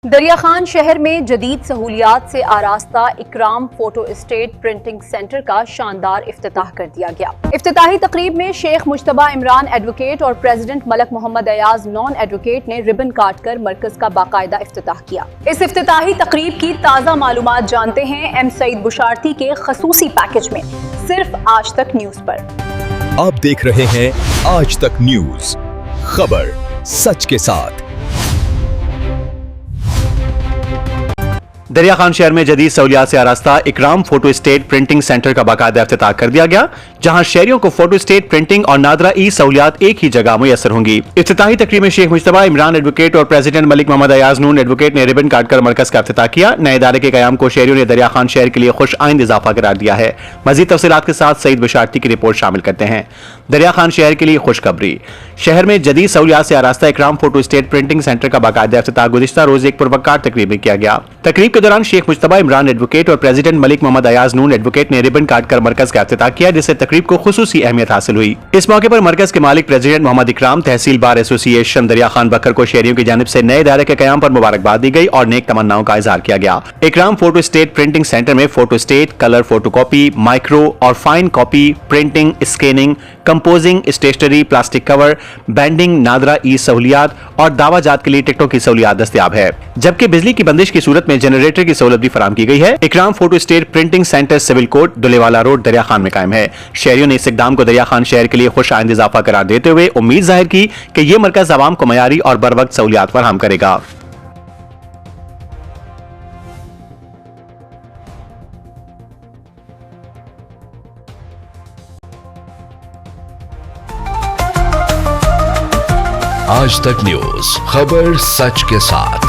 दरिया खान शहर में जदीद सहूलियात से आरास्ता इकराम फोटो स्टेट प्रिंटिंग सेंटर का शानदार इफ्तिताह कर दिया गया। इफ्तिताही तकरीब में शेख मुश्तबा इमरान एडवोकेट और president Malik Mohammad Ayaz non advocate ने रिबन काट कर मरकज का बाकायदा इफ्तिताह किया। इस इफ्तिताही तकरीब की ताज़ा मालूमात जानते हैं एम सईद बुशारती के खसूसी पैकेज में, सिर्फ आज तक न्यूज पर। आप देख रहे हैं आज तक न्यूज, खबर सच के साथ। दरिया खान शहर में जदीद सहूलियात से आरास्ता इकराम फोटो स्टेट प्रिंटिंग सेंटर का बाकायदा इफ्तिताह कर दिया गया, जहां शहरियों को फोटो स्टेट प्रिंटिंग और नादरा ई सहूलियात एक ही जगह मुयसर होंगी। इफ्तिताही तकरीब में शेख मुश्तबा इमरान एडवोकेट और प्रेसिडेंट मलिक मोहम्मद अयाज नून एडवोकेट ने रिबन काटकर मरकज का इफ्तिताह किया। नए इदारे के कयाम को शहरियों ने दरिया खान शहर के लिए खुश आइंद इजाफा करार दिया है। मजीद तफसीलात के साथ सईद बुशारती की रिपोर्ट शामिल करते हैं। दरिया खान शहर के लिए खुशखबरी। शहर में जदीद सहूलियात से आरास्ता इकराम फोटो स्टेट प्रिंटिंग सेंटर का बाकायदा इफ्तिताह गुज़िश्ता रोज एक पुरवकार तकरीब में किया गया। तकरीब के दौरान शेख मुश्तबा इमरान एडवोकेट और प्रेसिडेंट मलिक मोहम्मद अयाज नून एडवोकेट ने रिबन काटकर मरकज का इफ्तिताह किया, जिससे तकरीब को खुसूसी अहमियत हासिल हुई। इस मौके पर मरकज के मालिक प्रेसिडेंट मोहम्मद इकराम, तहसील बार एसोसिएशन दरिया खान बकर को शहरियों की जानिब से नए इदारे के कयाम पर मुबारकबाद दी गई और नेक तमन्नाओं का इजहार किया गया। Ikram photo state printing centre में photo state, colour photocopy, micro और fine copy, printing, scanning, composing, stationery, plastic cover, banding, NADRA ई सहूलियात और दावाजात के लिए टिकटों की सहूलियात दस्तयाब है, जबकि बिजली की बंदिश की सूरत में जनरेटर की सहूलत भी फराहम की गई है। Ikram photo state printing centre civil court, Dulewala road, Darya Khan में कायम है। शहरियों ने इस इक़दाम को दरिया खान शहर के लिए खुश आइंद इजाफा करार देते हुए उम्मीद जाहिर की कि यह मरकज अवाम को मयारी और बर वक्त सहूलियात फराहम करेगा। आज तक न्यूज, खबर सच के साथ।